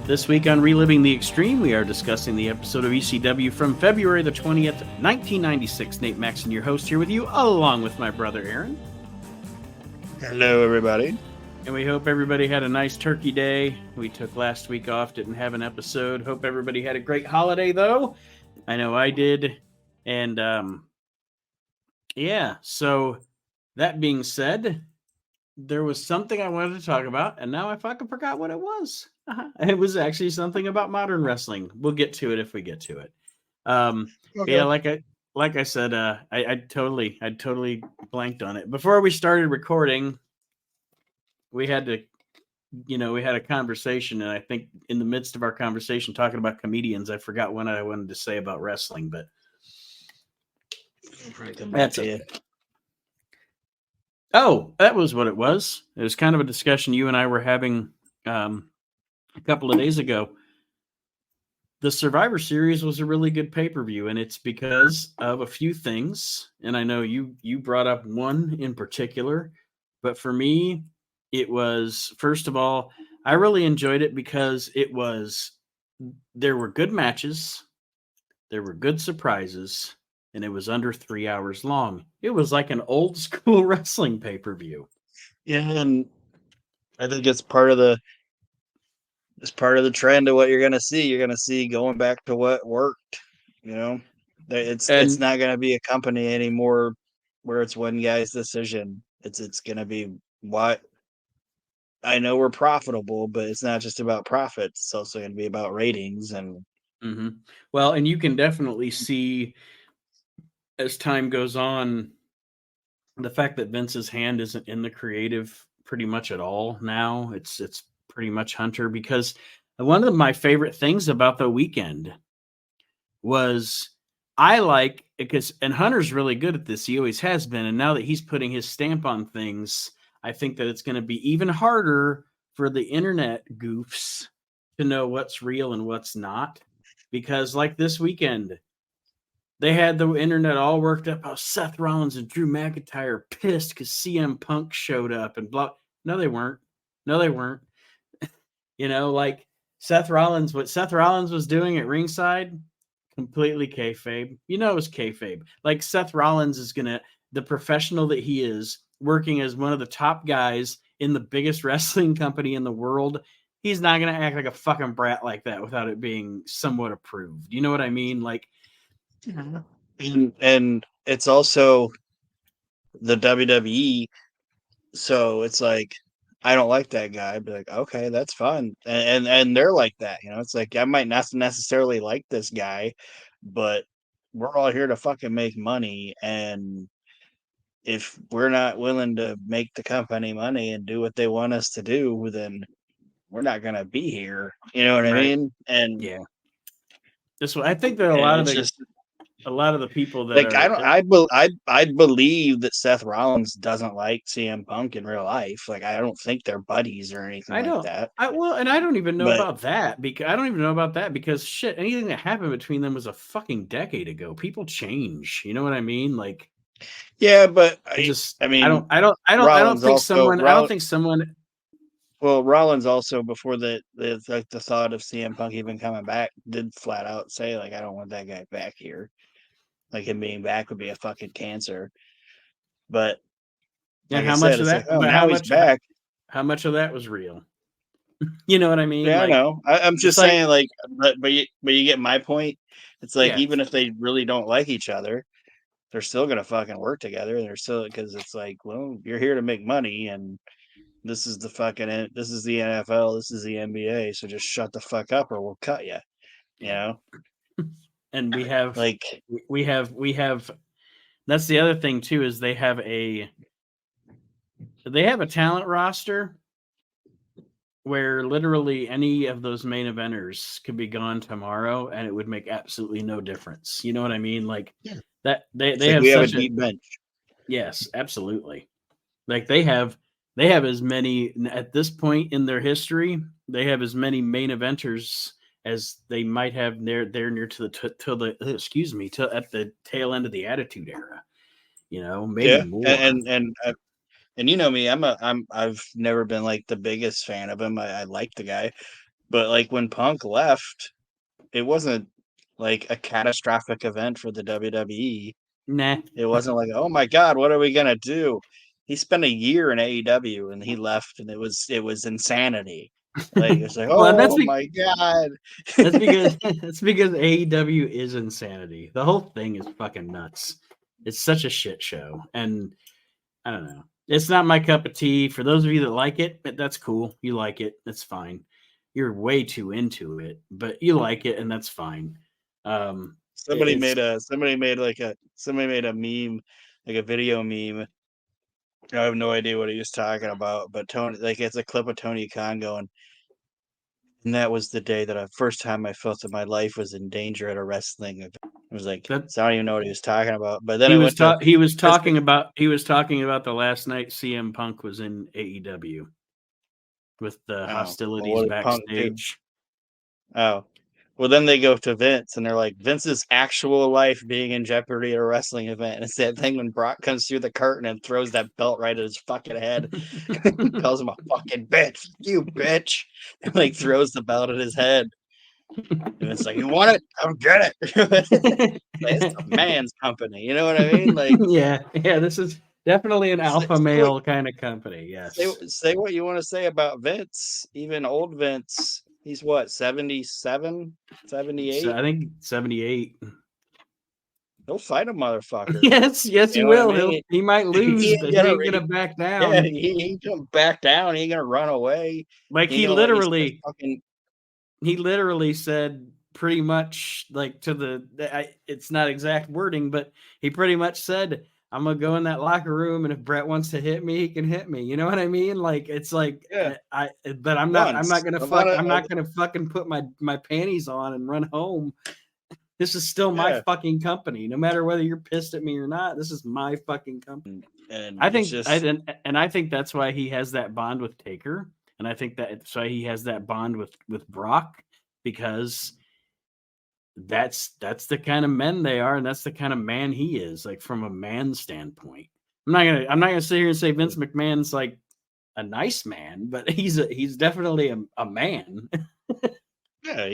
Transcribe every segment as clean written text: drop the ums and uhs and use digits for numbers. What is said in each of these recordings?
This week on Reliving the Extreme, we are discussing the episode of ECW from February the 20th, 1996. Nate Maxon, your host, here with you, along with my brother Aaron. Hello, everybody. And we hope everybody had a nice turkey day. We took last week off, didn't have an episode. Hope everybody had a great holiday, though. I know I did. And, yeah, so that being said, there was something I wanted to talk about, and now I fucking forgot what it was. It was actually something about modern wrestling. We'll get to it if we get to it. Okay. Yeah, like I said, I totally blanked on it. Before we started recording, we had a conversation, and I think in the midst of our conversation talking about comedians, I forgot what I wanted to say about wrestling, but that's it. Oh, that was what it was. It was kind of a discussion you and I were having a couple of days ago. The Survivor Series was a really good pay-per-view, and it's because of a few things. And I know you brought up one in particular, but for me, it was, first of all, I really enjoyed it because there were good matches, there were good surprises, and it was under 3 hours long. It was like an old school wrestling pay-per-view. Yeah, and I think it's part of the trend of what you're gonna see. You're gonna see going back to what worked. It's not gonna be a company anymore where it's one guy's decision. It's gonna be what I know we're profitable, but it's not just about profits. It's also gonna be about ratings and Well, and you can definitely see as time goes on, the fact that Vince's hand isn't in the creative pretty much at all now. It's pretty much Hunter, because one of my favorite things about the weekend was and Hunter's really good at this. He always has been. And now that he's putting his stamp on things, I think that it's going to be even harder for the internet goofs to know what's real and what's not. Because like this weekend, they had the internet all worked up how Seth Rollins and Drew McIntyre are pissed because CM Punk showed up and blah. No, they weren't. Like what Seth Rollins was doing at ringside, completely kayfabe. It was kayfabe. Like Seth Rollins is the professional that he is, working as one of the top guys in the biggest wrestling company in the world. He's not going to act like a fucking brat like that without it being somewhat approved. You know what I mean? Like, and it's also the WWE, so it's like I don't like that guy. I'd be like, okay, that's fine, and they're like that. It's like I might not necessarily like this guy, but we're all here to fucking make money, and if we're not willing to make the company money and do what they want us to do, then we're not gonna be here. You know what I mean? And yeah, I think that a lot of the people that like I believe that Seth Rollins doesn't like CM Punk in real life. Like I don't think they're buddies or anything like that. I don't even know about that because shit, anything that happened between them was a fucking decade ago. People change. You know what I mean? Like, yeah, but I don't think someone. Well, Rollins also, before the thought of CM Punk even coming back, did flat out say, like, I don't want that guy back here. Like, him being back would be a fucking cancer. But like how much of that? Now he's back. How much of that was real? You know what I mean? Yeah, I know. I'm just saying, like, but you get my point. It's like, even if they really don't like each other, they're still gonna fucking work together. They're still, because it's like, well, you're here to make money, and this is the NFL, this is the NBA, so just shut the fuck up or we'll cut you. You know. And we have that's the other thing too, is they have a talent roster where literally any of those main eventers could be gone tomorrow and it would make absolutely no difference. You know what I mean? Like, that they have a deep bench. Yes, absolutely. Like they have as many at this point in their history. They have as many main eventers as they might have near to the at the tail end of the Attitude Era. Maybe more. And you know me, I've never been like the biggest fan of him. I like the guy, But like when Punk left, it wasn't like a catastrophic event for the WWE. Nah. It wasn't like, oh my god, what are we gonna do? He spent a year in AEW and he left, and it was insanity. Like it's like, Well, oh my god. that's because that's because AEW is insanity. The whole thing is fucking nuts. It's such a shit show, and I don't know. It's not my cup of tea. For those of you that like it, that's cool. You like it, that's fine. You're way too into it, but you like it, and that's fine. Somebody It's made a meme, like a video meme. I have no idea what he was talking about, but Tony, like it's a clip of Tony Khan going, and that was the day that first time I felt that my life was in danger at a wrestling event. I was like, that so I don't even know what he was talking about. But then he it was went to he was this. talking about the last night CM Punk was in AEW with the Oh, well, hostilities what did Punk do? backstage. Oh, well, then they go to Vince and they're like, Vince's actual life being in jeopardy at a wrestling event. And it's that thing when Brock comes through the curtain and throws that belt right at his fucking head. Calls him a fucking bitch. You bitch. And like throws the belt at his head. And it's like, you want it? Come get it. It's a man's company. You know what I mean? Like, yeah, this is definitely an say, alpha say, what, male kind of company. Yes. say what you want to say about Vince. Even old Vince. He's what, 77, So 78? I think 78. He'll fight a motherfucker. Yes, he You know what I will. mean? He might He lose, ain't but he gonna, ain't gonna back yeah, down. he ain't gonna back down. He ain't gonna run away. Like He ain't gonna let you start fucking. he literally said pretty much like to it's not exact wording, but he pretty much said, I'm gonna go in that locker room, and if Brett wants to hit me, he can hit me. You know what I mean? Like it's like Yeah, but I'm once. not gonna fucking put my panties on and run home. This is still my Yeah, fucking company, no matter whether you're pissed at me or not. This is my fucking company. and I it's think just I think that's why he has that bond with Taker, and I think that's why he has that bond with Brock, because that's the kind of men they are, and that's the kind of man he is, like from a man standpoint. I'm not gonna sit here and say Vince McMahon's like a nice man, but he's definitely a man. yeah.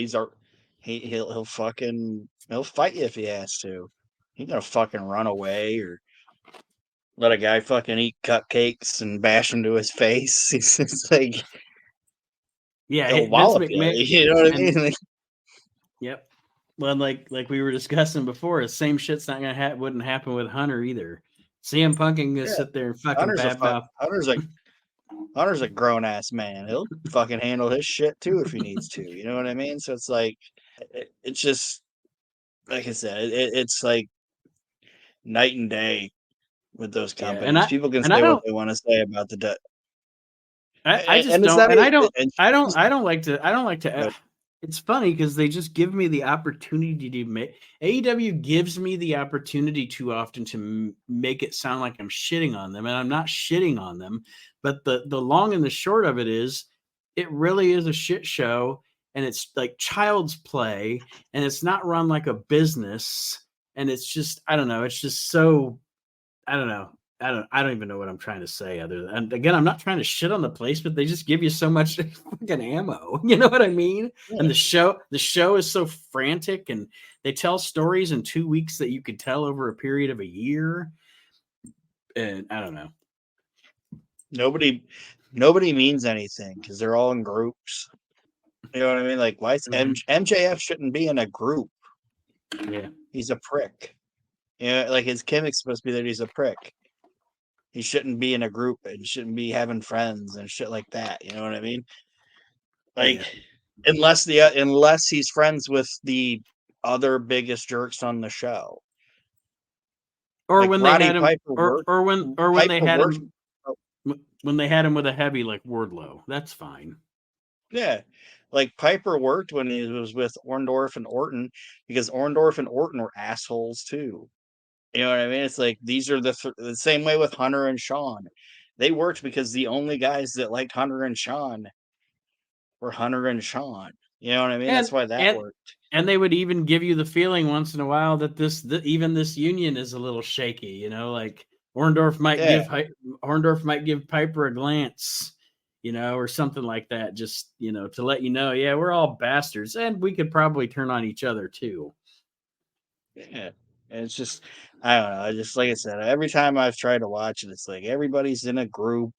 He'll fucking he'll fight you if he has to. He gonna fucking run away or let a guy fucking eat cupcakes and bash him to his face. It's like Yeah, he'll Vince wallop you. McMahon, You know what I and mean? Like, yep. Well, like we were discussing before, the same shit's not gonna wouldn't happen with Hunter either. CM Punk can just yeah, sit there and fucking Hunter's a fuck. badmouth. Hunter's a grown ass man. He'll fucking handle his shit too if he needs to. You know what I mean? So it's like, it's just like I said, it's like night and day with those Yeah, companies. People can I say what don't they want to say about I just and it's don't, not and even. And I don't like to but it's funny because they just give me the opportunity to make AEW gives me the opportunity too often to make it sound like I'm shitting on them, and I'm not shitting on them, but the long and the short of it is, it really is a shit show, and it's like child's play, and it's not run like a business, and it's just I don't know, it's just so I don't know. I don't even know what I'm trying to say other than, and again, I'm not trying to shit on the place, but they just give you so much fucking ammo. You know what I mean? And yeah, the show is so frantic, and they tell stories in 2 weeks that you could tell over a period of a year. And I don't know. nobody nobody means anything because they're all in groups. You know what I mean? Like, why is Mhm. MJF shouldn't be in a group? Yeah. He's a prick. Yeah, like his gimmick's supposed to be that he's a prick. He shouldn't be in a group and shouldn't be having friends and shit like that. You know what I mean? Like, Yeah. unless he's friends with the other biggest jerks on the show, Or like when they Roddy had him, Piper worked. or when they Piper had worked. him when they had him with a heavy like Wardlow. That's fine. Yeah, like Piper worked when he was with Orndorff and Orton because Orndorff and Orton were assholes too. You know what I mean? It's like these are the same way with Hunter and Sean. They worked because the only guys that liked Hunter and Sean were Hunter and Sean. You know what I mean? And That's why that and worked. and they would even give you the feeling once in a while that even this union is a little shaky. Like Yeah, Orndorff might give Piper a glance, or something like that, just, to let you know, yeah, we're all bastards and we could probably turn on each other too. Yeah. And it's just, I don't know. I just, like I said, every time I've tried to watch it, it's like everybody's in a group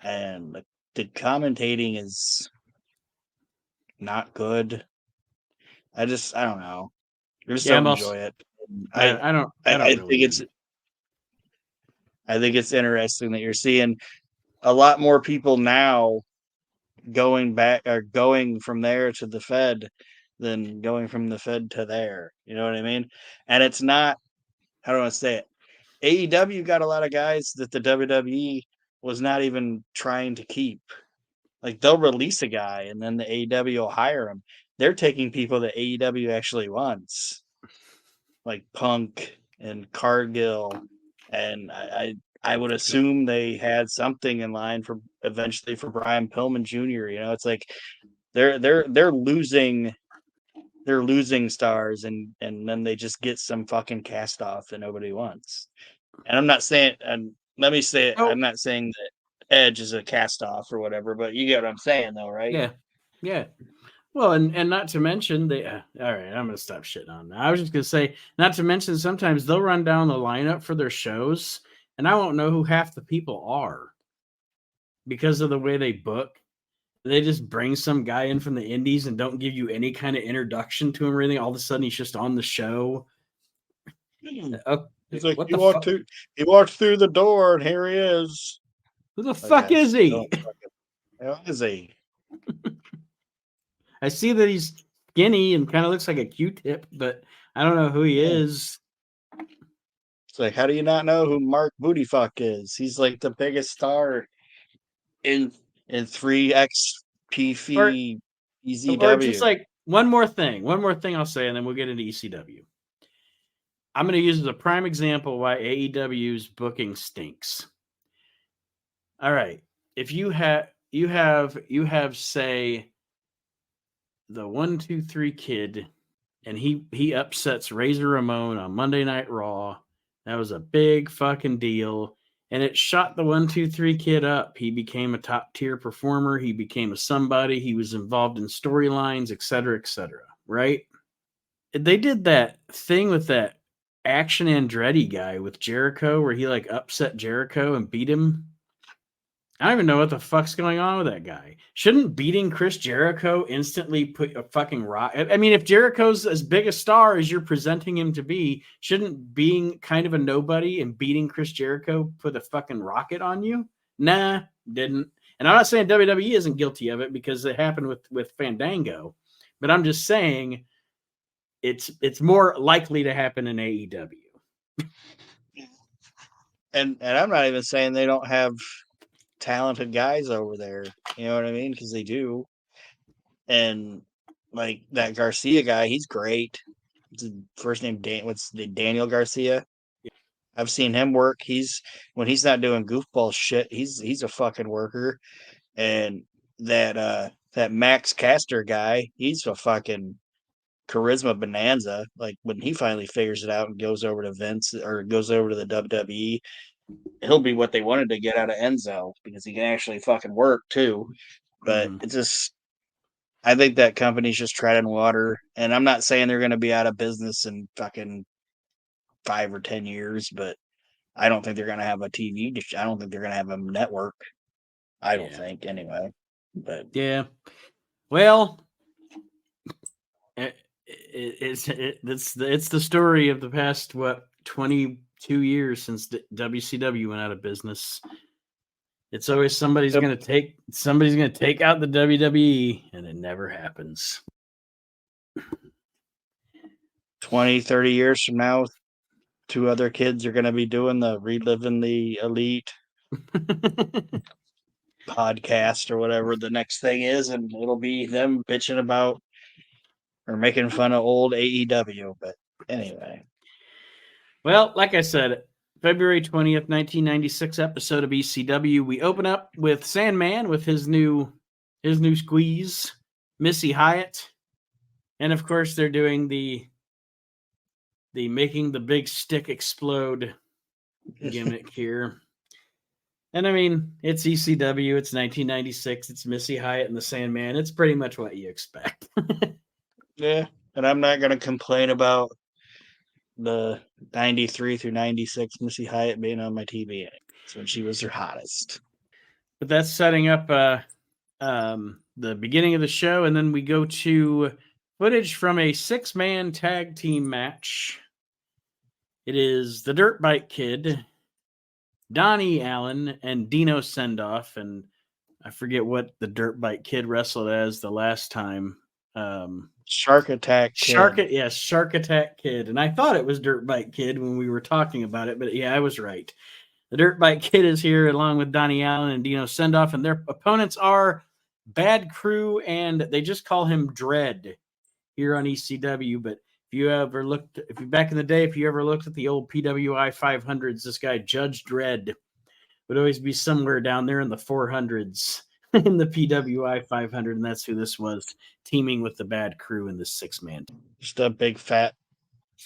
and the commentating is not good. I don't know. I just Yeah, don't I'm also, enjoy it. I don't, I, I I don't think really. I think it's interesting that you're seeing a lot more people now going back or going from there to the Fed than going from the Fed to there. You know what I mean? And it's not, how do I say it? AEW got a lot of guys that the WWE was not even trying to keep. Like they'll release a guy and then the AEW will hire him. They're taking people that AEW actually wants, like Punk and Cargill, and I would assume they had something in line for eventually for Brian Pillman Jr. You know, it's like they're losing stars and then they just get some fucking cast off that nobody wants. And I'm not saying, and let me say it, Oh, I'm not saying that Edge is a cast off or whatever, but you get what I'm saying though, right? yeah, yeah. Well, and not to mention they. All right, I'm gonna stop shitting on that. I was just gonna say, not to mention sometimes they'll run down the lineup for their shows, and I won't know who half the people are because of the way they book. They just bring some guy in from the indies and don't give you any kind of introduction to him or anything. All of a sudden, he's just on the show. He's like, What the fuck? he walked through the door and here he is. Who the Like fuck is he? how is he? I see that he's skinny and kind of looks like a Q-tip, but I don't know who he Yeah. is. It's like, how do you not know who Mark Bootyfuck is? He's like the biggest star in 3XP Or just EZW. like one more thing I'll say, and then we'll get into ECW. I'm going to use as a prime example why AEW's booking stinks. All right, if you have say the 1-2-3 Kid, and he upsets Razor Ramon on Monday Night Raw. That was a big fucking deal. And it shot the 1-2-3 Kid up. He became a top tier performer. He became a somebody. He was involved in storylines, etc., etc. Right? They did that thing with that Action Andretti guy with Jericho, where he like upset Jericho and beat him. I don't even know what the fuck's going on with that guy. Shouldn't beating Chris Jericho instantly put a fucking rock? I mean, if Jericho's as big a star as you're presenting him to be, shouldn't being kind of a nobody and beating Chris Jericho put a fucking rocket on you? Nah, didn't. And I'm not saying WWE isn't guilty of it because it happened with Fandango, but I'm just saying it's more likely to happen in AEW. And I'm not even saying they don't have talented guys over there. You know what I mean? Because they do. And like that Garcia guy, he's great. His first name what's the Daniel Garcia? I've seen him work. When he's not doing goofball shit, he's a fucking worker. And that Max Caster guy, he's a fucking charisma bonanza. Like when he finally figures it out and goes over to Vince or goes over to the WWE, he'll be what they wanted to get out of Enzo because he can actually fucking work too. But Mm-hmm. it's just, I think that company's just treading water, and I'm not saying they're going to be out of business in fucking 5 or 10 years, but I don't think they're going to have a TV. I don't think they're going to have a network. I don't Yeah. think anyway. But Yeah. Well, it's the story of the past 22 years since the WCW went out of business. It's always somebody's going to take out the WWE, and it never happens. 20, 30 years from now, two other kids are going to be doing the Reliving the Elite podcast or whatever the next thing is, and it'll be them bitching about or making fun of old AEW. But anyway, Well, like I said, February 20th, 1996 episode of ECW. We open up with Sandman with his new squeeze, Missy Hyatt, and of course they're doing the making the big stick explode gimmick here. And I mean, it's ECW, it's 1996, it's Missy Hyatt and the Sandman. It's pretty much what you expect. Yeah, and I'm not gonna complain about the 93 through 96 Missy Hyatt being on my TV. It's when she was her hottest. But that's setting up the beginning of the show, and then we go to footage from a 6-man tag team match. It is the Dirt Bike Kid, Donnie Allen, and Dino Sendoff, and I forget what the Dirt Bike Kid wrestled as the last time. Shark Attack Kid. Shark Attack Kid, and I thought it was Dirt Bike Kid when we were talking about it, but yeah, I was right. The Dirt Bike Kid is here along with Donnie Allen and Dino Sendoff, and their opponents are Bad Crew, and they just call him Dread here on ECW. But if you ever looked, if you back in the day, if you ever looked at the old PWI 500s, this guy Judge Dread would always be somewhere down there in the 400s in the PWI 500, and that's who this was, teaming with the Bad Crew in this 6-man. Just a big fat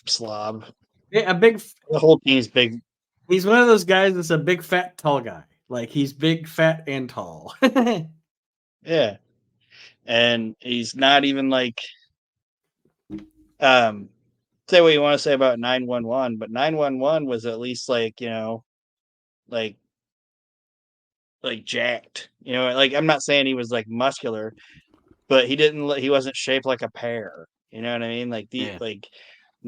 slob. Yeah, a big. The whole team's big. He's one of those guys that's a big fat tall guy. Like he's big, fat, and tall. Yeah, and he's not even like say what you want to say about 911, but 911 was at least like, like jacked. Like I'm not saying he was like muscular, but he wasn't shaped like a pear. You know what I mean? Like Yeah. like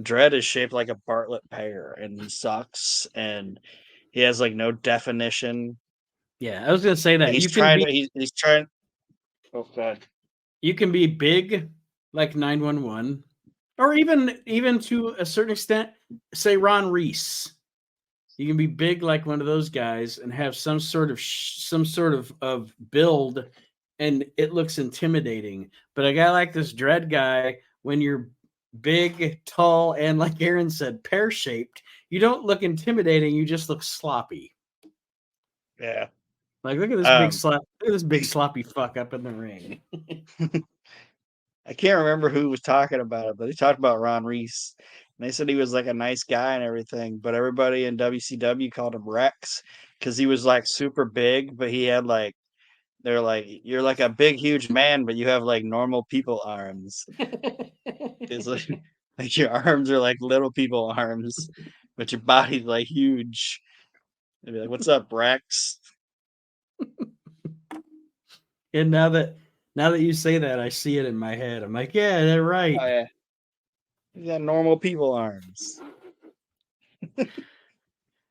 Dread is shaped like a Bartlett pear, and he sucks, and he has like no definition. Yeah, I was gonna say Like that he's you can trying be to he's trying. Oh God. you can be big like 911, or even to a certain extent, say Ron Reese. You can be big like one of those guys and have some sort of build, and it looks intimidating. But a guy like this Dread guy, when you're big, tall, and like Aaron said, pear shaped, you don't look intimidating. You just look sloppy. Yeah. Like look at this big sloppy fuck up in the ring. I can't remember who was talking about it, but they talked about Ron Reese. And they said he was like a nice guy and everything, but everybody in WCW called him Rex because he was like super big, but he had like they're like, you're like a big, huge man, but you have like normal people arms. It's like your arms are like little people arms, but your body's like huge. They'd be like, "What's up, Rex?" And now that you say that, I see it in my head. I'm like, yeah, they're right. Oh yeah, you got normal people arms.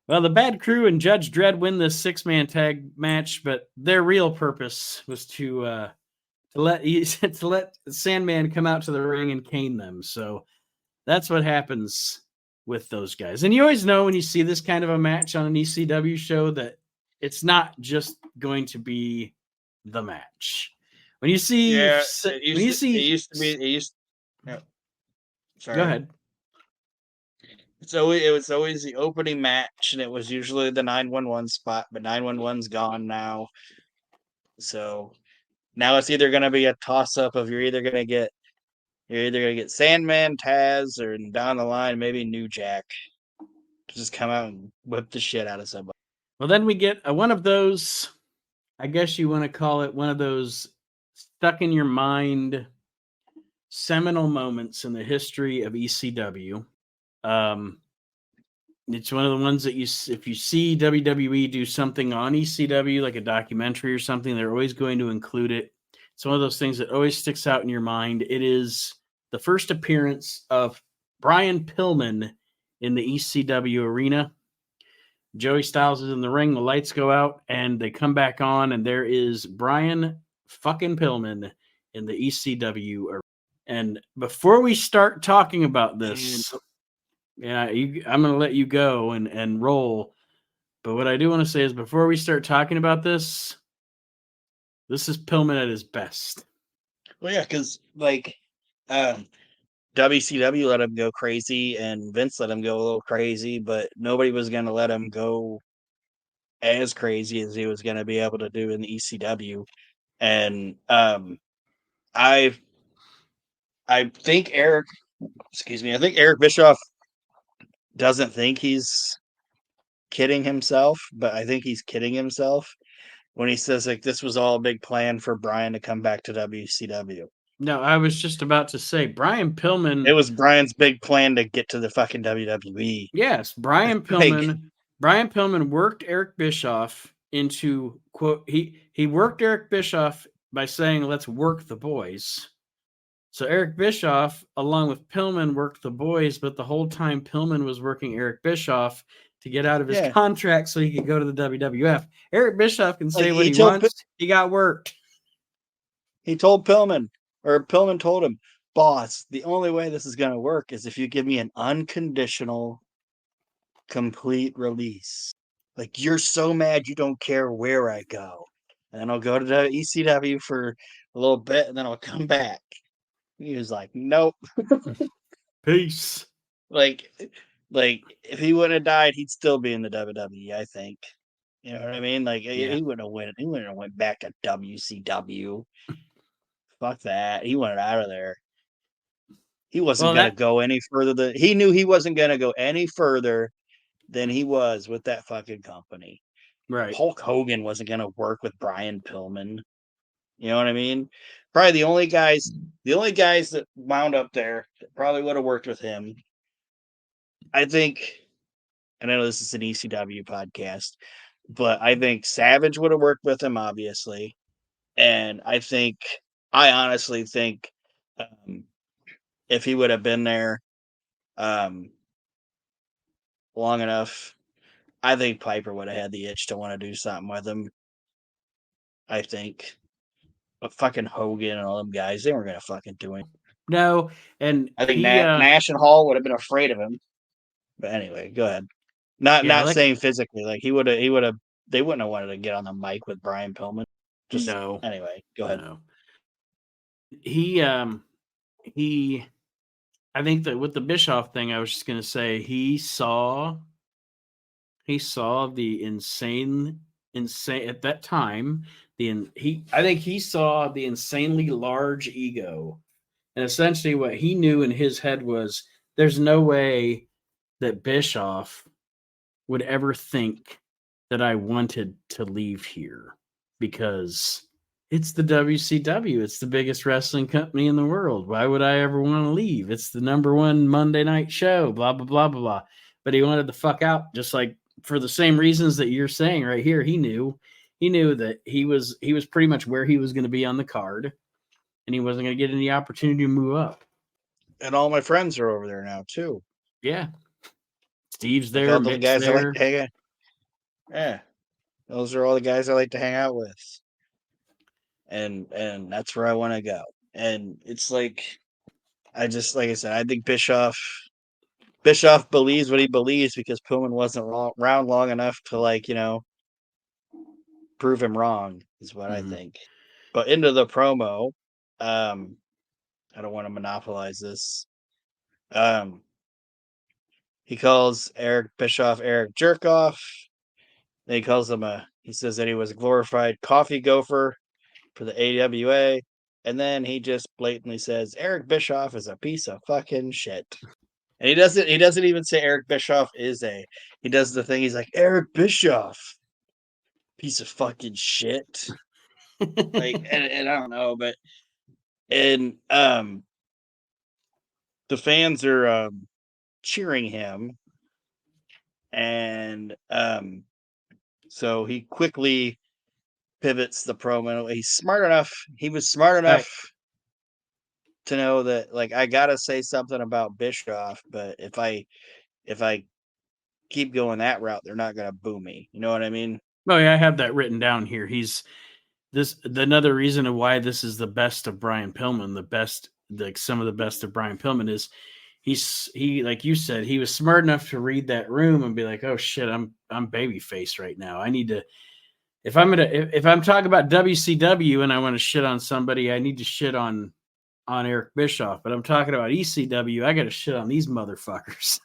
Well, the Bad Crew and Judge Dredd win this 6-man tag match, but their real purpose was to let to let Sandman come out to the ring and cane them. So that's what happens with those guys. And you always know when you see this kind of a match on an ECW show that it's not just going to be the match. When you see Yeah, when you see it used to be it used. Yeah, go sorry. ahead. It was always the opening match, and it was usually the 911 spot, but 911's gone now. So now it's either going to be a toss up of you're either going to get Sandman, Taz, or down the line maybe New Jack to just come out and whip the shit out of somebody. Well, then we get one of those, I guess you want to call it one of those stuck in your mind seminal moments in the history of ECW. It's one of the ones that if you see WWE do something on ECW, like a documentary or something, they're always going to include it. It's one of those things that always sticks out in your mind. It is the first appearance of Brian Pillman in the ECW arena. Joey Styles is in the ring, the lights go out, and they come back on, and there is Brian fucking Pillman in the ECW arena. And before we start talking about this, I'm going to let you go and roll. But what I do want to say is before we start talking about this is Pillman at his best. Well, yeah, because like WCW let him go crazy, and Vince let him go a little crazy, but nobody was going to let him go as crazy as he was going to be able to do in the ECW. And I think I think Eric Bischoff doesn't think he's kidding himself, but I think he's kidding himself when he says like this was all a big plan for Brian to come back to WCW. No, I was just about to say Brian It Pillman. was Brian's big plan to get to the fucking WWE. Yes, Brian Like, Pillman. Brian Pillman worked Eric Bischoff into quote. He worked Eric Bischoff by saying, "Let's work the boys." So Eric Bischoff, along with Pillman, worked the boys, but the whole time Pillman was working Eric Bischoff to get out of his yeah, contract so he could go to the WWF. Eric Bischoff can like say what he wants. He got worked. he told Pillman, or Pillman told him, boss, the only way this is gonna work is if you give me an unconditional, complete release. Like you're so mad you don't care where I go, and then I'll go to the ECW for a little bit, and then I'll come back. He was like, nope. Peace. Like, like if he wouldn't have died, he'd still be in the WWE. I think. You know what I mean? Like Yeah. he wouldn't have went. He wouldn't have went back to WCW. Fuck that. He wanted out of there. He wasn't Well, gonna that go any further than he knew he wasn't gonna go any further than he was with that fucking company. right. Hulk Hogan wasn't gonna work with Brian Pillman. You know what I mean? Probably the only guys that wound up there that probably would have worked with him. I think, and I know this is an ECW podcast, but I think Savage would have worked with him, obviously. And I honestly think um, if he would have been there um, long enough, I think Piper would have had the itch to want to do something with him. I think. But fucking Hogan and all them guys, they weren't going to fucking do it. No, and I think he Nash and Hall would have been afraid of him. But anyway, go ahead. Not yeah, not like saying physically, like he would have they wouldn't have wanted to get on the mic with Brian Pillman. Just no. anyway, go ahead. No. He he I think that with the Bischoff thing, I was just going to say he saw the insane at that time. I think he saw the insanely large ego, and essentially what he knew in his head was there's no way that Bischoff would ever think that I wanted to leave here because it's the WCW. It's the biggest wrestling company in the world. Why would I ever want to leave? It's the number one Monday night show, blah, blah, blah, blah, blah. But he wanted the fuck out, just like for the same reasons that you're saying right here. He knew that he was pretty much where he was going to be on the card, and he wasn't going to get any opportunity to move up. And all my friends are over there now too. Yeah. Steve's Like there, all the Mick's guys I like there. to hang out. Yeah. Those are all the guys I like to hang out with. And that's where I want to go. And it's like like I said, I think Bischoff believes what he believes because Pillman wasn't around long enough to prove him wrong is what I Mhm. think. But into the promo, I don't want to monopolize this. He calls Eric Bischoff Eric Jerkoff. Then he calls him he says that he was a glorified coffee gopher for the AWA. And then he just blatantly says Eric Bischoff is a piece of fucking shit. And he doesn't even say Eric Bischoff is he does the thing, he's like, Eric Bischoff, piece of fucking shit. Like and I don't know, but and the fans are cheering him. And so he quickly pivots the promo. He was smart Right. enough to know that like I gotta say something about Bischoff, but if I keep going that route, they're not gonna boo me. You know what I mean? Oh yeah, I have that written down here. Another reason of why this is the best of Brian Pillman, some of the best of Brian Pillman is he like you said, he was smart enough to read that room and be like, oh shit, I'm babyface right now. I need to if I'm talking about WCW and I want to shit on somebody, I need to shit on Eric Bischoff. But I'm talking about ECW, I got to shit on these motherfuckers.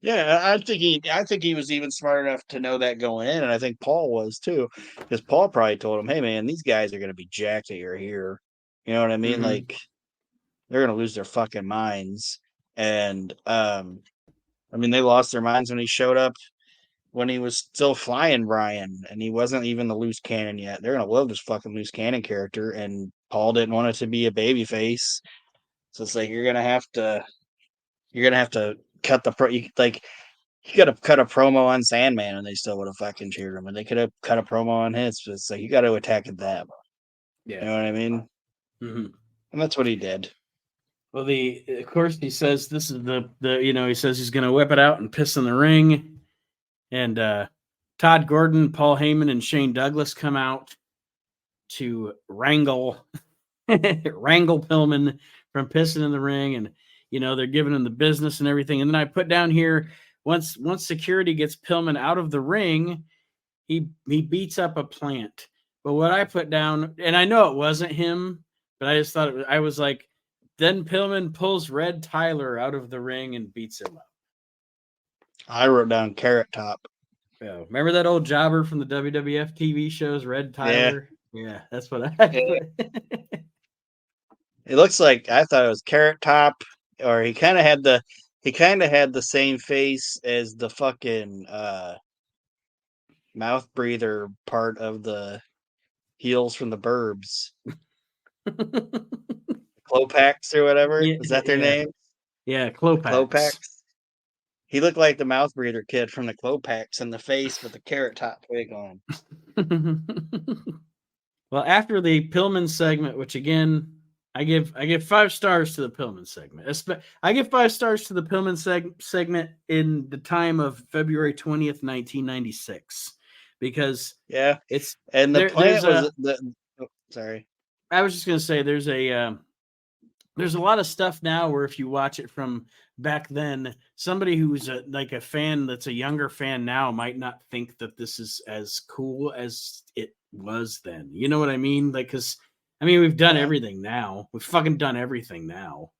Yeah, I think he was even smart enough to know that going in, and I think Paul was too, because Paul probably told him, "Hey, man, these guys are going to be jacked that you're here." You know what I mean? Mm-hmm. Like they're going to lose their fucking minds, and I mean, they lost their minds when he showed up when he was still flying Brian, and he wasn't even the loose cannon yet. They're gonna love this fucking loose cannon character, and Paul didn't want it to be a baby face, so it's like you're gonna have to cut the like you could have cut a promo on Sandman, and they still would have fucking cheered him, and they could have cut a promo on his. But it's like you got to attack them. Yeah. You know what I mean? Mm-hmm. And that's what he did. Well, of course he says this is the he says he's going to whip it out and piss in the ring, and Todd Gordon, Paul Heyman, and Shane Douglas come out to wrangle Pillman from pissing in the ring, and they're giving him the business and everything. And then I put down here once security gets Pillman out of the ring, he beats up a plant. But what I put down, and I know it wasn't him, but I just thought I was like, then Pillman pulls Red Tyler out of the ring and beats him up. I wrote down Carrot Top. Oh, remember that old jobber from the WWF TV shows, Red Tyler? Yeah, that's what I put. It looks like I thought it was Carrot Top, or he kind of had the same face as the fucking mouth breather part of the heels from the Burbs. Clopax or whatever. Yeah, Is that their name? Yeah, Clopax. Clopax. He looked like the mouth breather kid from the Clopax in the face with the Carrot Top wig on. Well, after the Pillman segment, which again, I give 5 stars to the Pillman segment. I give 5 stars to the Pillman segment in the time of February 20th, 1996, because it's and the plant was sorry. I was just gonna say there's a lot of stuff now where if you watch it from back then, somebody who's like a fan that's a younger fan now might not think that this is as cool as it was then. You know what I mean? Like, because we've done everything now. We've fucking done everything now.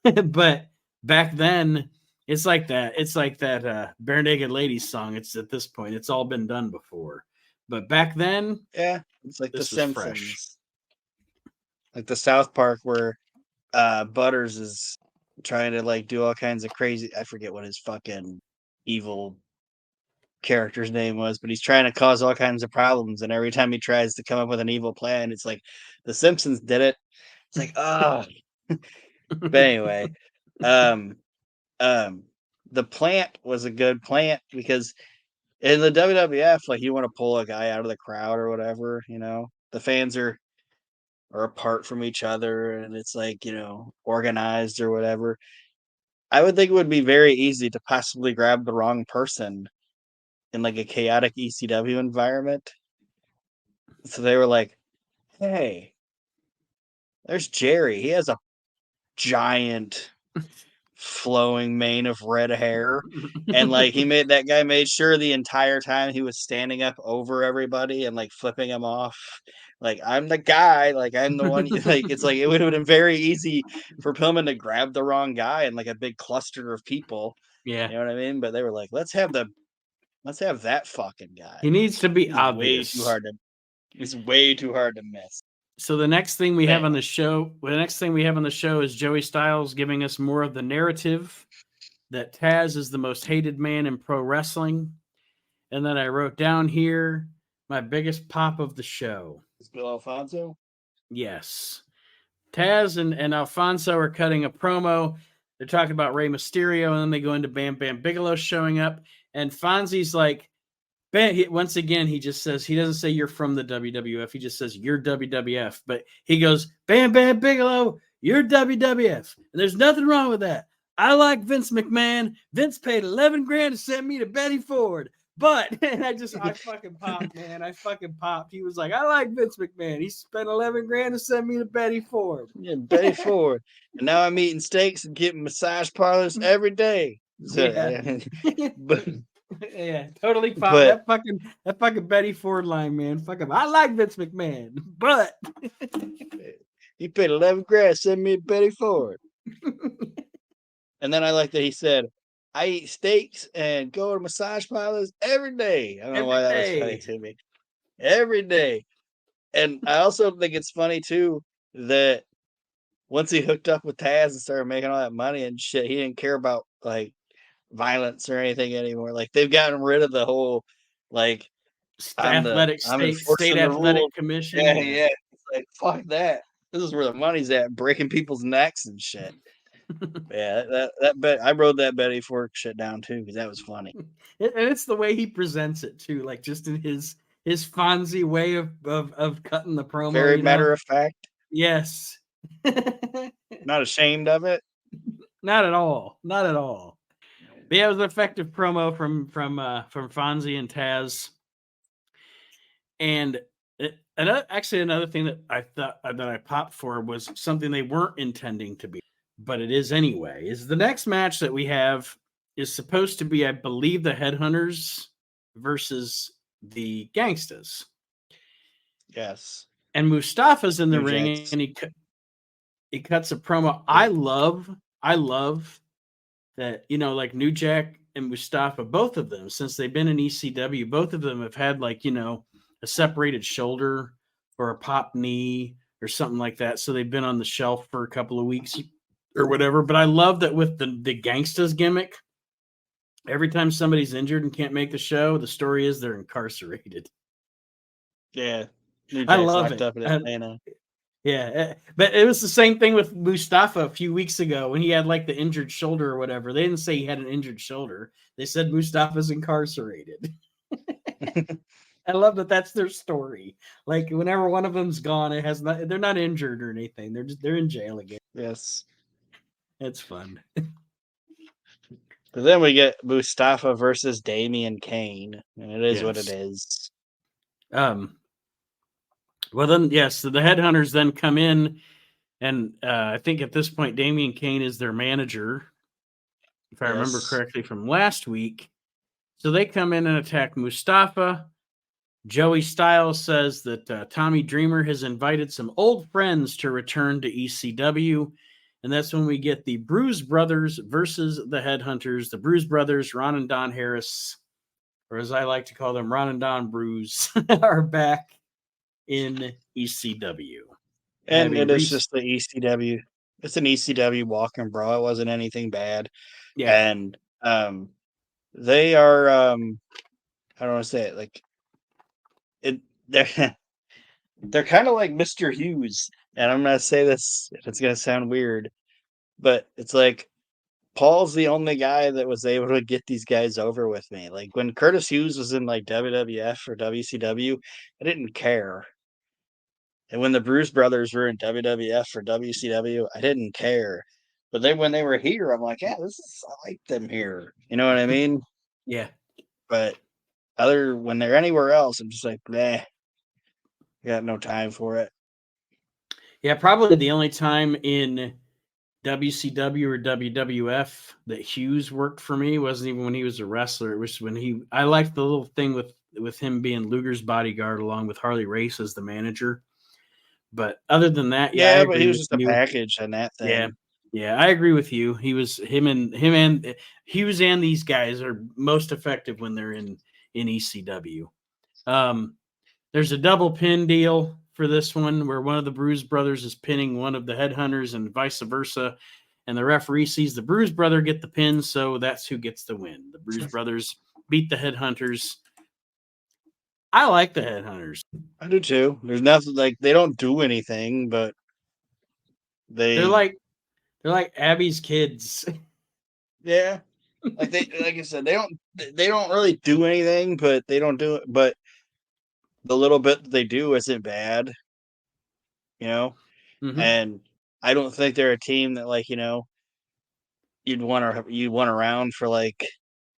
But back then, it's like that. It's like that Bare Naked Ladies song. It's at this point, it's all been done before. But back then, it's like The Simpsons, fresh. Like the South Park where Butters is trying to like do all kinds of crazy. I forget what his fucking evil character's name was, but he's trying to cause all kinds of problems. And every time he tries to come up with an evil plan, it's like The Simpsons did it. It's like, oh. But anyway, the plant was a good plant because in the WWF, like you want to pull a guy out of the crowd or whatever, the fans are apart from each other and it's like, organized or whatever. I would think it would be very easy to possibly grab the wrong person in like a chaotic ECW environment. So they were like, hey, there's Jerry. He has a giant flowing mane of red hair. And like that guy made sure the entire time he was standing up over everybody and like flipping him off. Like, I'm the guy, like I'm the one. Like, it's like it would have been very easy for Pillman to grab the wrong guy and like a big cluster of people. Yeah. You know what I mean? But they were like, let's have that fucking guy. He needs to be He's obvious. He's way too hard to miss. So the next thing we have on the show, is Joey Styles giving us more of the narrative that Taz is the most hated man in pro wrestling. And then I wrote down here my biggest pop of the show. Is Bill Alfonso? Yes. Taz and Alfonso are cutting a promo. They're talking about Rey Mysterio, and then they go into Bam Bam Bigelow showing up. And Fonzie's like, once again, he just says, he doesn't say you're from the WWF. He just says you're WWF. But he goes, Bam Bam Bigelow, you're WWF. And there's nothing wrong with that. I like Vince McMahon. Vince paid 11 grand to send me to Betty Ford. But, and I fucking popped, man. I fucking popped. He was like, I like Vince McMahon. He spent 11 grand to send me to Betty Ford. Yeah, Betty Ford. And now I'm eating steaks and getting massage parlors every day. So, yeah. But, yeah, totally popped. That fucking Betty Ford line, man. Fuck him. I like Vince McMahon, but he paid 11 grand to send me to Betty Ford. And then I like that he said, I eat steaks and go to massage parlors every day. I don't know why that was funny to me. Every day. And I also think it's funny too that once he hooked up with Taz and started making all that money and shit, he didn't care about like violence or anything anymore. Like they've gotten rid of the whole like I'm State enforcing the rule. athletic commission. Yeah, Yeah. yeah. It's like fuck that. This is where the money's at, breaking people's necks and shit. Yeah, that bet I wrote that Betty Fork shit down too because that was funny. And it's the way he presents it too, like just in his Fonzie way of cutting the promo, Very matter of fact. Yes. Not ashamed of it. Not at all. Not at all. But yeah, it was an effective promo from Fonzie and Taz. And another thing that I thought that I popped for was something they weren't intending to be, but it is anyway. Is the next match that we have is supposed to be, I believe, the Headhunters versus the Gangstas. Yes. And Mustafa's in the New ring, Jacks. and he cuts a promo. Yeah. I love that, like New Jack and Mustafa, both of them, since they've been in ECW, both of them have had like, a separated shoulder or a pop knee or something like that. So they've been on the shelf for a couple of weeks or whatever. But I love that with the Gangstas gimmick, every time somebody's injured and can't make the show, the story is they're incarcerated. Yeah. New I Jack's love locked it. up in Atlanta. Yeah, but it was the same thing with Mustafa a few weeks ago when he had like the injured shoulder or whatever. They didn't say he had an injured shoulder. They said Mustafa's incarcerated. I love that that's their story. Like whenever one of them's gone, they're not injured or anything. They're in jail again. Yes. It's fun. But then we get Mustafa versus Damian Kane, and it is what it is. Well then, yes, so the Headhunters then come in, and I think at this point Damian Kane is their manager, if I remember correctly from last week. So they come in and attack Mustafa. Joey Styles says that Tommy Dreamer has invited some old friends to return to ECW. And that's when we get the Bruise Brothers versus the Headhunters. The Bruise Brothers, Ron and Don Harris, or as I like to call them, Ron and Don Bruise, are back in ECW. And it is just the ECW. It's an ECW walking brawl. It wasn't anything bad. Yeah. And they are I don't want to say it like they're kind of like Mr. Hughes. And I'm gonna say this, it's gonna sound weird, but it's like Paul's the only guy that was able to get these guys over with me. Like when Curtis Hughes was in like WWF or WCW, I didn't care. And when the Bruise Brothers were in WWF or WCW, I didn't care. But then when they were here, I'm like, yeah, I like them here. You know what I mean? Yeah. But when they're anywhere else, I'm just like, I got no time for it. Yeah, probably the only time in WCW or WWF that Hughes worked for me wasn't even when he was a wrestler. It was when I liked the little thing with him being Luger's bodyguard along with Harley Race as the manager. But other than that, yeah, but he was just a package in that thing. Yeah, I agree with you. Him and Hughes and these guys are most effective when they're in ECW. There's a double pin deal for this one where one of the Bruise Brothers is pinning one of the Headhunters and vice versa. And the referee sees the Bruise Brother get the pin, so that's who gets the win. The Bruise Brothers beat the Headhunters. I like the Headhunters. I do too. There's nothing like they don't do anything, but they're like Abby's kids. Yeah. Like I said, they don't really do anything, but they don't do it. But the little bit that they do isn't bad, Mm-hmm. And I don't think they're a team that you'd want around for like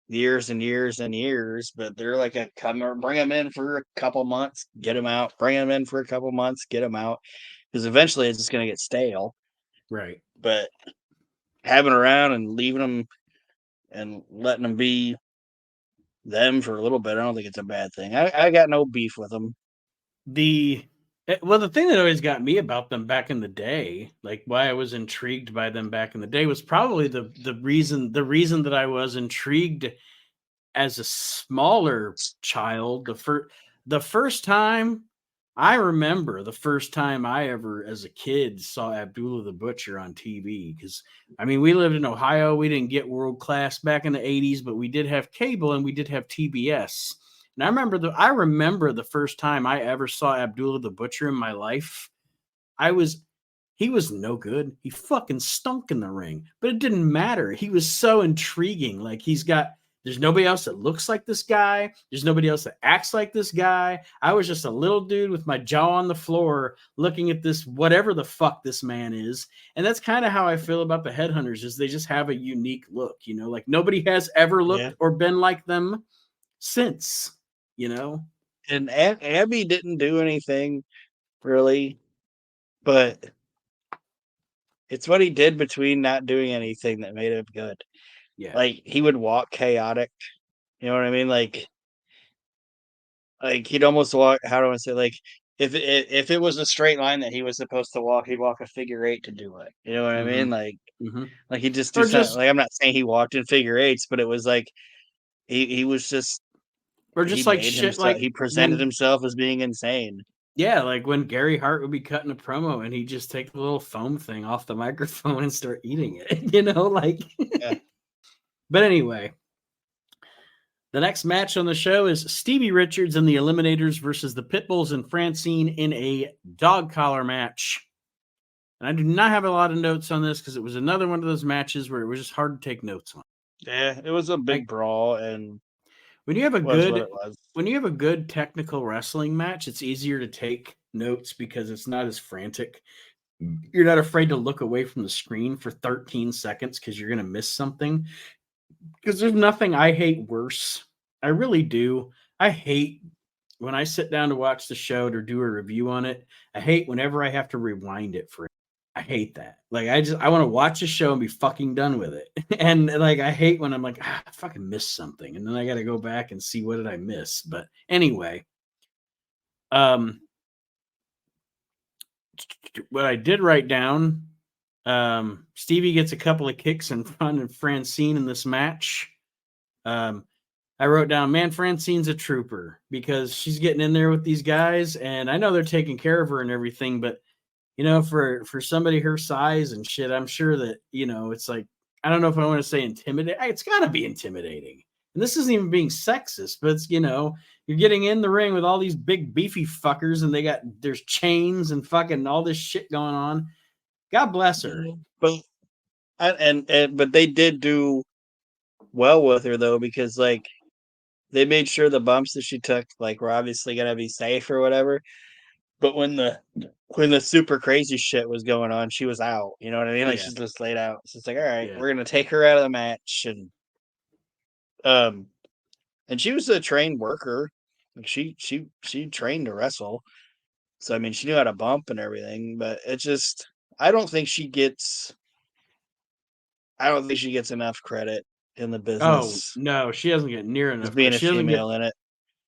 years and years and years. But they're like bring them in for a couple months, get them out. Bring them in for a couple months, get them out, because eventually it's just gonna get stale, right? But having around and leaving them and letting them be them for a little bit, I don't think it's a bad thing. I got no beef with them. The thing that always got me about them back in the day, like why I was intrigued by them back in the day, was probably the reason that I was intrigued as a smaller child. The first time I remember the first time I ever, as a kid, saw Abdullah the Butcher on TV. Because, I mean, we lived in Ohio. We didn't get world class back in the 80s, but we did have cable and we did have TBS. And I remember the first time I ever saw Abdullah the Butcher in my life. I was He was no good. He fucking stunk in the ring, but it didn't matter. He was so intriguing. Like there's nobody else that looks like this guy. There's nobody else that acts like this guy. I was just a little dude with my jaw on the floor looking at this, whatever the fuck this man is. And that's kind of how I feel about the Headhunters is they just have a unique look, like nobody has ever Yeah. looked or been like them since. And Abby didn't do anything really, but it's what he did between not doing anything that made him good. Yeah. Like he would walk chaotic. You know what I mean? Like he'd almost walk. How do I say? Like if it was a straight line that he was supposed to walk, he'd walk a figure eight to do it. You know what I Mm-hmm. mean? Like Mm-hmm. like he'd just do Or something. just Like I'm not saying he walked in figure eights, but it was like he was just or he just like made shit himself. like He presented when himself as being insane. Yeah, like when Gary Hart would be cutting a promo and he'd just take the little foam thing off the microphone and start eating it, like. Yeah. But anyway, the next match on the show is Stevie Richards and the Eliminators versus the Pitbulls and Francine in a dog collar match. And I do not have a lot of notes on this because it was another one of those matches where it was just hard to take notes on. Yeah, it was a big Like brawl and when you have a was what good it was. when you have a good technical wrestling match, it's easier to take notes because it's not as frantic. You're not afraid to look away from the screen for 13 seconds because you're going to miss something. Because there's nothing I hate worse. I really do. I hate when I sit down to watch the show or do a review on it. I hate whenever I have to rewind it for. I hate that. Like I want to watch a show and be fucking done with it. And like I hate when I'm like, I fucking missed something, and then I got to go back and see what did I miss. But anyway, um, what I did write down, Stevie gets a couple of kicks in front of Francine in this match. I wrote down, man, Francine's a trooper because she's getting in there with these guys, and I know they're taking care of her and everything, but for somebody her size and shit, I'm sure that it's like I don't know if I want to say intimidating. It's got to be intimidating, and this isn't even being sexist, but it's you're getting in the ring with all these big beefy fuckers, and there's chains and fucking all this shit going on. God bless her. But but they did do well with her though because like they made sure the bumps that she took like were obviously gonna be safe or whatever. But when the super crazy shit was going on, she was out. You know what I mean? Like Yeah, she's just laid out. So it's like, all right, yeah. we're gonna take her out of the match, um, and she was a trained worker. Like she trained to wrestle. So I mean, she knew how to bump and everything. But it just, I don't think she gets. I don't think she gets enough credit in the Oh business no, she doesn't get near as enough being credit. a She doesn't get female in it.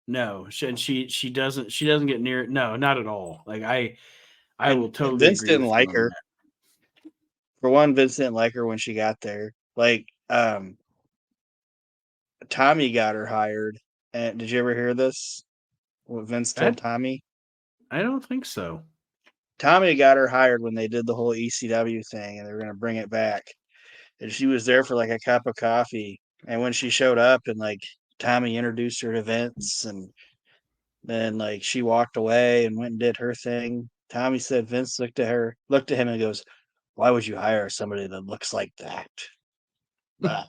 no, she doesn't get near. No, not at all. Like I will And totally Vince agree didn't with you like on her. that. For one, Vince didn't like her when she got there. Like, Tommy got her hired. And did you ever hear this? What Vince I told Tommy? I don't think so. Tommy got her hired when they did the whole ECW thing and they were going to bring it back. And she was there for like a cup of coffee. And when she showed up and like Tommy introduced her to Vince and then like she walked away and went and did her thing. Tommy said Vince looked at him and goes, "Why would you hire somebody that looks like that?" Ah,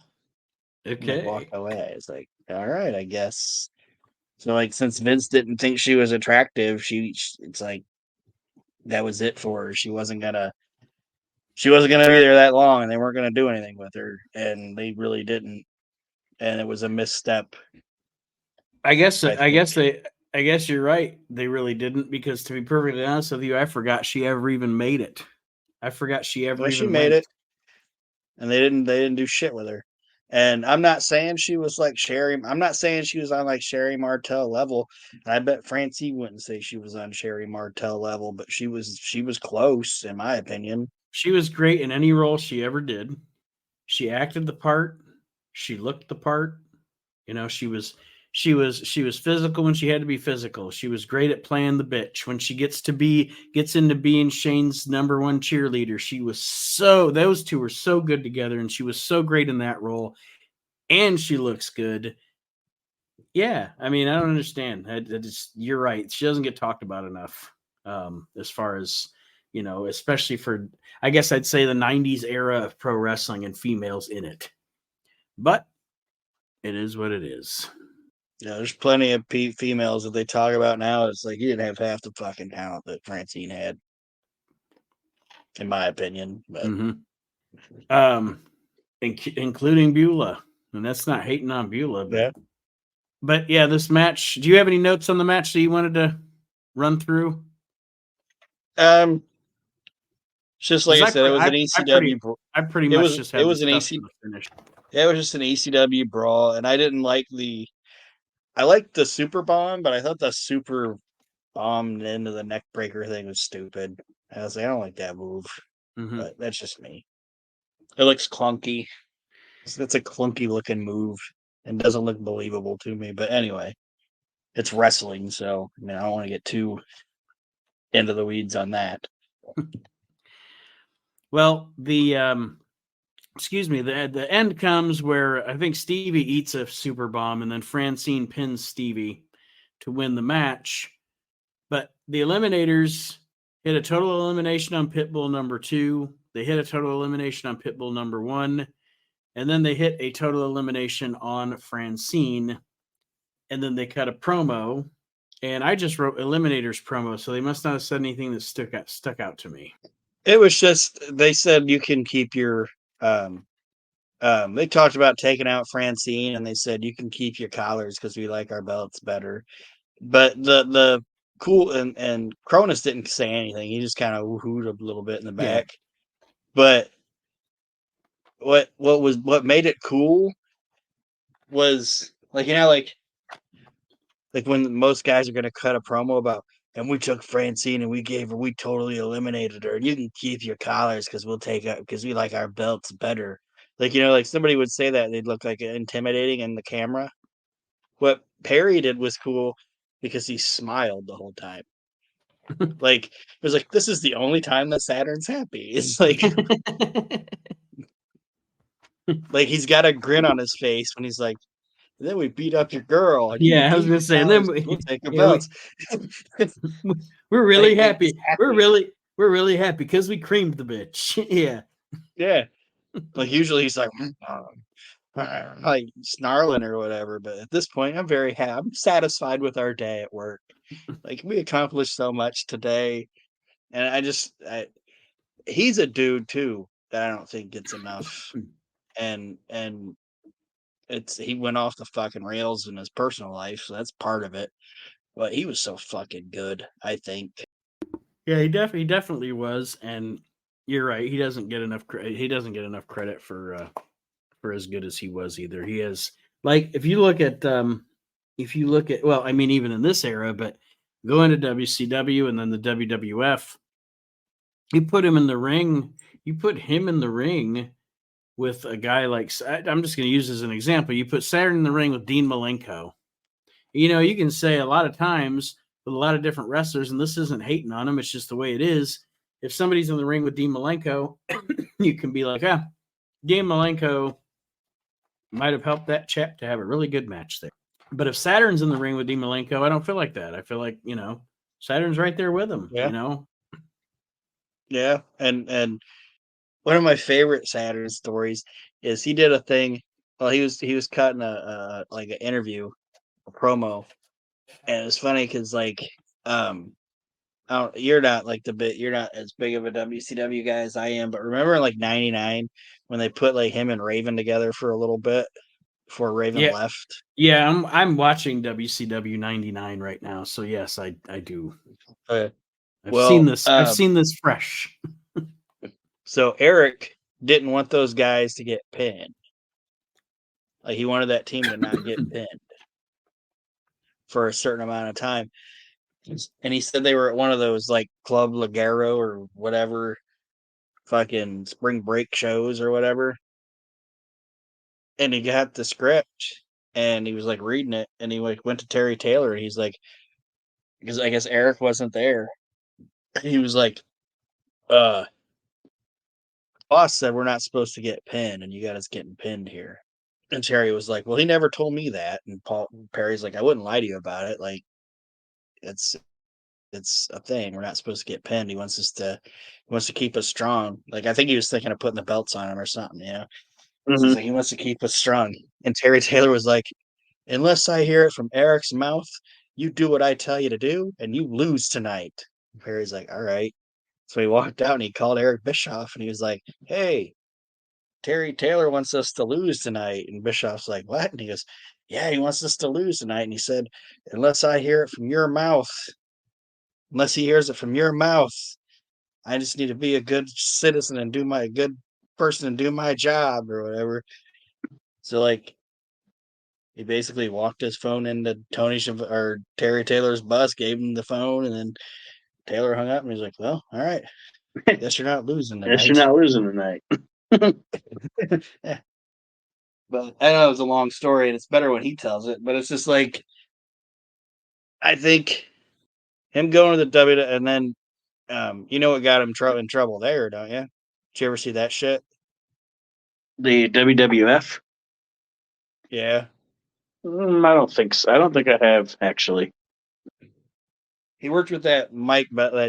and like walked Okay. away. It's like, all right, I guess. So like since Vince didn't think she was attractive, it's like that was it for her. She wasn't gonna be there that long, and they weren't gonna do anything with her, and they really didn't. And it was a misstep, I guess I I think. guess they I guess you're right. They really didn't because to be perfectly honest with you, I forgot she ever even made it. I forgot she ever Well, she even made went. it, and they didn't do shit with her. And I'm not saying she was like Sherry. I'm not saying she was on like Sherry Martel level. And I bet Francie wouldn't say she was on Sherry Martel level, but she was close in my opinion. She was great in any role she ever did. She acted the part. She looked the part. She was She was physical when she had to be physical. She was great at playing the bitch. When she gets into being Shane's number one cheerleader, those two were so good together, and she was so great in that role. And she looks good. Yeah, I mean, I don't understand. You're right. She doesn't get talked about enough. As far as especially for, I guess I'd say the '90s era of pro wrestling and females in it. But it is what it is. Yeah, there's plenty of females that they talk about now. It's like you didn't have half the fucking talent that Francine had, in my opinion. But including Beulah, and that's not hating on Beulah, yeah. But yeah, this match. Do you have any notes on the match that you wanted to run through? Just like I said, it was an ECW. I pretty much just had it was an ECW finish. Yeah, it was just an ECW brawl, and I didn't like I liked the super bomb, but I thought the super bomb into the neck breaker thing was stupid. I was like, I don't like that move, but that's just me. It looks clunky. It's a clunky looking move and doesn't look believable to me. But anyway, it's wrestling, so I don't want to get too into the weeds on that. Well, the end comes where I think Stevie eats a super bomb, and then Francine pins Stevie to win the match. But the Eliminators hit a total elimination on Pitbull number 2. They hit a total elimination on Pitbull number 1. And then they hit a total elimination on Francine. And then they cut a promo. And I just wrote Eliminators promo, so they must not have said anything that stuck out to me. It was just, they said you can keep your they talked about taking out Francine, and they said you can keep your collars because we like our belts better. But the cool and Cronus didn't say anything. He just kind of woohooed a little bit in the back. Yeah. But what made it cool was like like when most guys are gonna cut a promo about, and we took Francine and we totally eliminated her, and you can keep your collars because we'll take it because we like our belts better. Like like somebody would say that they'd look like intimidating in the camera. What Perry did was cool because he smiled the whole time. Like it was like, this is the only time that Saturn's happy. It's like like he's got a grin on his face when he's like, and then we beat up your girl. And yeah, I was gonna say, and then we'll take your belts. We're really happy. We're really happy because we creamed the bitch. Yeah. Yeah. Like usually he's like snarling or whatever, but at this point I'm very happy. I'm satisfied with our day at work. Like we accomplished so much today. And he's a dude too that I don't think gets enough. And he went off the fucking rails in his personal life, so that's part of it. But he was so fucking good, I think. Yeah, he definitely was, and you're right. He doesn't get enough credit for as good as he was either. He has, like, if you look at well, I mean, even in this era, but going to WCW and then the WWF, you put him in the ring. You put him in the ring with a guy like, I'm just going to use as an example. You put Saturn in the ring with Dean Malenko. You can say a lot of times with a lot of different wrestlers, and this isn't hating on him, it's just the way it is. If somebody's in the ring with Dean Malenko, you can be like, Dean Malenko might have helped that chap to have a really good match there. But if Saturn's in the ring with Dean Malenko, I don't feel like that. I feel like, Saturn's right there with him, Yeah, and one of my favorite Saturn stories is he did a thing. Well, he was cutting like an interview, a promo, and it was funny because like you're not you're not as big of a WCW guy as I am, but remember like '99 when they put like him and Raven together for a little bit before Raven left? Yeah, I'm watching WCW '99 right now, so yes, I do. I've seen this fresh. So Eric didn't want those guys to get pinned. Like he wanted that team to not get pinned for a certain amount of time. And he said they were at one of those like Club Ligero or whatever fucking spring break shows or whatever. And he got the script and he was like reading it, and he like went to Terry Taylor, and he's like, because I guess Eric wasn't there. He was like, boss said we're not supposed to get pinned, and you got us getting pinned here. And Terry was like, well, he never told me that. And Perry's like, I wouldn't lie to you about it. Like, it's a thing. We're not supposed to get pinned. He wants to keep us strong. Like, I think he was thinking of putting the belts on him or something. So he's Mhm. like, he wants to keep us strong. And Terry Taylor was like, unless I hear it from Eric's mouth, you do what I tell you to do, and you lose tonight. And Perry's like, all right. So he walked out and he called Eric Bischoff, and he was like, hey, Terry Taylor wants us to lose tonight. And Bischoff's like, what? And he goes, yeah, he wants us to lose tonight. And he said, unless I hear it from your mouth, unless he hears it from your mouth, I just need to be a good citizen and do my good person and do my job or whatever. So like he basically walked his phone into or Terry Taylor's bus, gave him the phone, and then Taylor hung up and he's like, well, all right. Guess you're not losing Guess you're tonight. not losing tonight. Yeah. But I know it's a long story and it's better when he tells it, but it's just like I think him going to the W and then you know what got him in trouble there, don't you? Did you ever see that shit? The WWF? Yeah. I don't think so. I don't think I have actually. He worked with that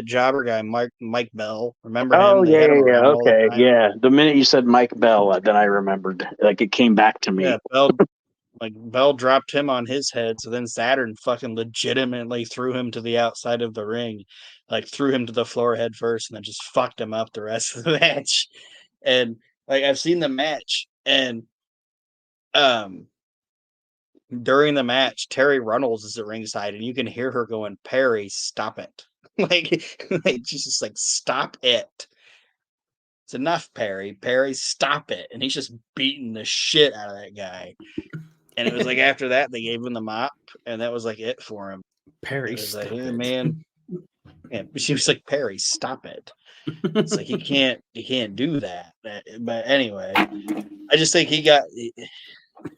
jobber guy, Mike Bell. Remember him? Oh They yeah, had him yeah, yeah. around all the Okay, time. yeah. The minute you said Mike Bell, then I remembered. Like it came back to Yeah, me. Bell dropped him on his head, so then Saturn fucking legitimately threw him to the outside of the ring, like threw him to the floor head first, and then just fucked him up the rest of the match. And like I've seen the match, and um during the match, Terry Runnels is at ringside, and you can hear her going, "Perry, stop it!" like she's just like, "Stop it! It's enough, Perry. Perry, stop it!" And he's just beating the shit out of that guy. And it was like after that they gave him the mop, and that was like it for him. Perry, It was like, stop hey it. man, yeah. She was like, Perry, stop it. It's like you can't do that. But anyway, I just think he got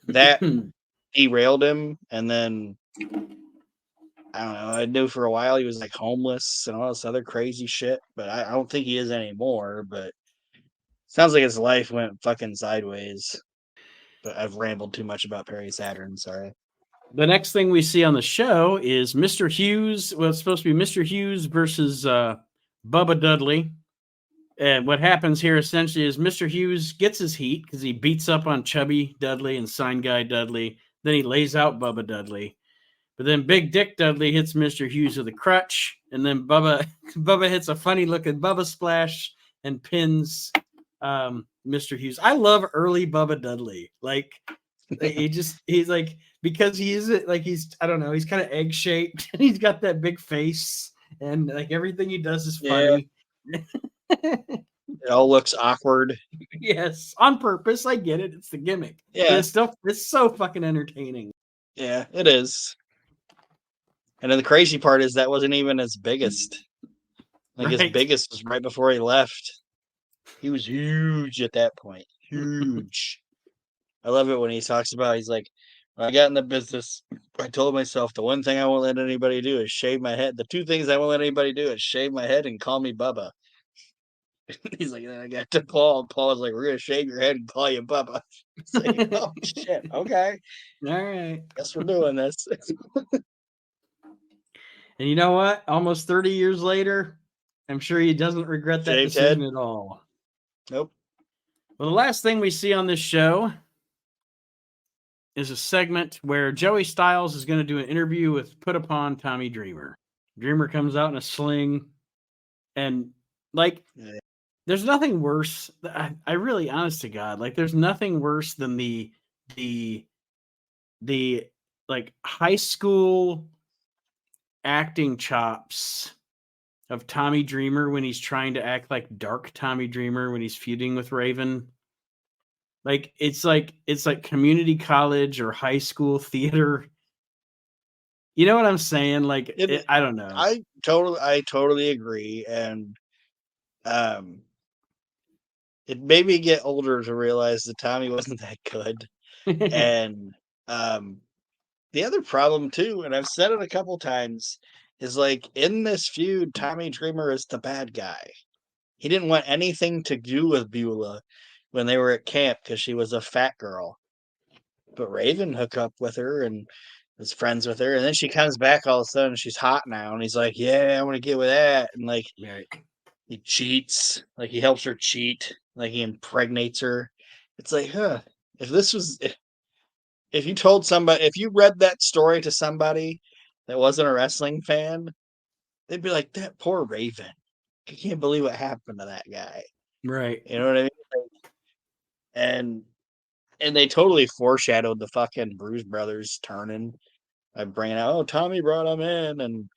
that derailed him, and then I don't know. I knew for a while he was like homeless and all this other crazy shit, but I don't think he is anymore. But sounds like his life went fucking sideways. But I've rambled too much about Perry Saturn. Sorry. The next thing we see on the show is Mr. Hughes. Well, it's supposed to be Mr. Hughes versus Bubba Dudley. And what happens here essentially is Mr. Hughes gets his heat because he beats up on Chubby Dudley and Sign Guy Dudley. Then he lays out Bubba Dudley. But then Big Dick Dudley hits Mr. Hughes with a crutch. And then Bubba hits a funny looking Bubba splash and pins Mr. Hughes. I love early Bubba Dudley. Like, he's like, because he is like, I don't know, he's kind of egg shaped and he's got that big face and like everything he does is Yeah, funny. it all looks awkward. Yes, on purpose. I get it. It's the gimmick, but Yeah, it's so fucking entertaining. yeah, it is. And then the crazy part is that wasn't even his biggest. Like his Right. biggest was right before he left. He was huge at that point. Huge. I love it when he talks about he's like, when I got in the business, I told myself the one thing I won't let anybody do is shave my head. The two things I won't let anybody do is shave my head and call me Bubba. He's like, then I got to Paul. Paul was like, we're gonna shave your head and call you Bubba. It's like, oh shit, okay. All right. Guess we're doing this. And you know what? Almost 30 years later, I'm sure he doesn't regret that Shaved decision head? at all. Nope. Well, the last thing we see on this show is a segment where Joey Styles is going to do an interview with Put Upon Tommy Dreamer. Dreamer comes out in a sling, and like, Yeah. there's nothing worse. I really, honest to God, like, there's nothing worse than the the like high school acting chops of Tommy Dreamer when he's trying to act like dark Tommy Dreamer when he's feuding with Raven. Like it's like community college or high school theater. You know what I'm saying? Like It, I don't know. I totally agree. And um it made me get older to realize that Tommy wasn't that good. And The other problem too, and I've said it a couple times, is like in this feud, Tommy Dreamer is the bad guy. He didn't want anything to do with Beulah when they were at camp because she was a fat girl. But Raven hooked up with her and was friends with her, and then she comes back all of a sudden. She's hot now, and he's like, "Yeah, I want to get with that." And like Right. he cheats, like he helps her cheat, like he impregnates her. It's like, huh? If this was, if you told somebody, if you read that story to somebody that wasn't a wrestling fan, they'd be like, "That poor Raven. I can't believe what happened to that guy." Right. You know what I mean? And and they totally foreshadowed the fucking Bruise Brothers turning by bringing out, "Oh, Tommy brought him in," and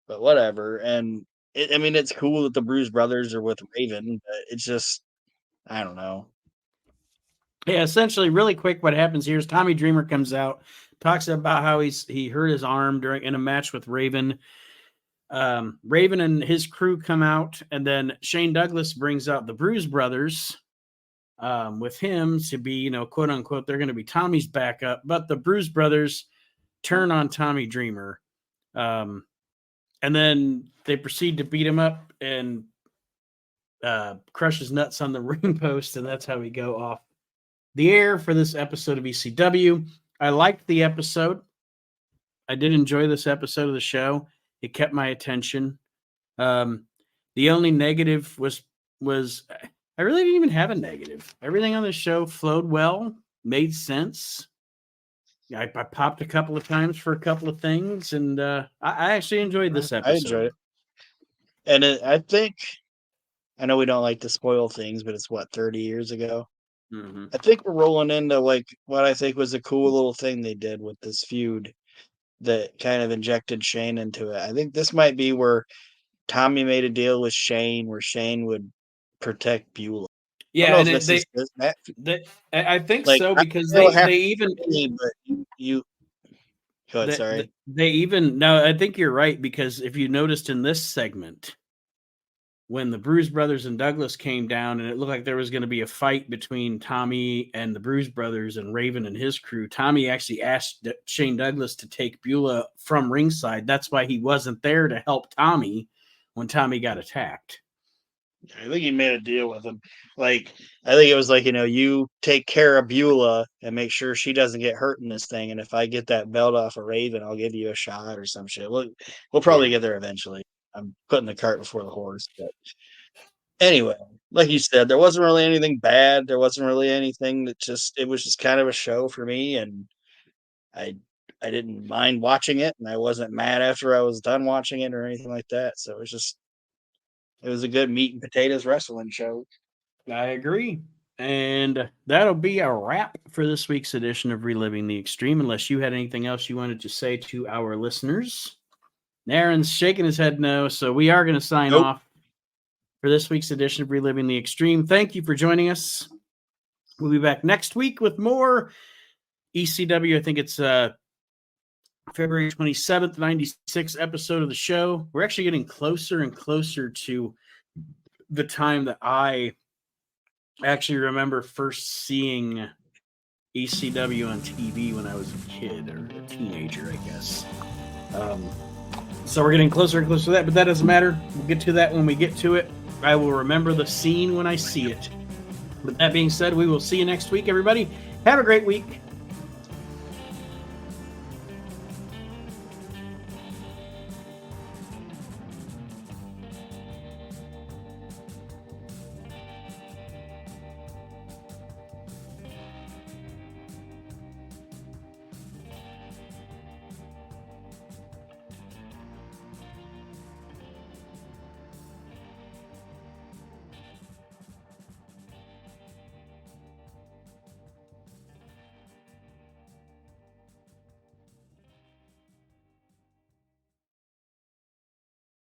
but whatever. And I mean, it's cool that the Bruise Brothers are with Raven, but it's just, I don't know. Yeah, essentially, really quick, what happens here is Tommy Dreamer comes out, talks about how he hurt his arm in a match with Raven. Raven and his crew come out, and then Shane Douglas brings out the Bruise Brothers with him to be, quote unquote, they're going to be Tommy's backup, but the Bruise Brothers turn on Tommy Dreamer. And then they proceed to beat him up and crush his nuts on the ring post, and that's how we go off the air for this episode of ECW. I liked the episode. I did enjoy this episode of the show. It kept my attention. The only negative was I really didn't even have a negative. Everything on the show flowed well, made sense. I popped a couple of times for a couple of things, and I actually enjoyed this episode. I enjoyed it. And I think, I know we don't like to spoil things, but it's what, 30 years ago? Mm-hmm. I think we're rolling into like what I think was a cool little thing they did with this feud that kind of injected Shane into it. I think this might be where Tommy made a deal with Shane where Shane would protect Beulah. Yeah, and I think like, so, I because don't know what they even happened to me, but you go ahead, sorry. they even no, I think you're right, because if you noticed in this segment, when the Bruise Brothers and Douglas came down and it looked like there was going to be a fight between Tommy and the Bruise Brothers and Raven and his crew, Tommy actually asked Shane Douglas to take Beulah from ringside. That's why he wasn't there to help Tommy when Tommy got attacked. I think he made a deal with him. Like, I think it was like, you take care of Beulah and make sure she doesn't get hurt in this thing. And if I get that belt off of Raven, I'll give you a shot or some shit. We'll probably get there eventually. I'm putting the cart before the horse. But anyway, like you said, there wasn't really anything bad. There wasn't really anything it was just kind of a show for me. And I didn't mind watching it. And I wasn't mad after I was done watching it or anything like that. So it was a good meat and potatoes wrestling show. I agree. And that'll be a wrap for this week's edition of Reliving the Extreme, unless you had anything else you wanted to say to our listeners. Aaron's shaking his head no, so we are going to sign off for this week's edition of Reliving the Extreme. Thank you for joining us. We'll be back next week with more ECW. I think it's February 27th, 96 episode of the show. We're actually getting closer and closer to the time that I actually remember first seeing ECW on TV when I was a kid or a teenager, I guess. So we're getting closer and closer to that, but that doesn't matter. We'll get to that when we get to it. I will remember the scene when I see it. With that being said, we will see you next week, everybody. Have a great week.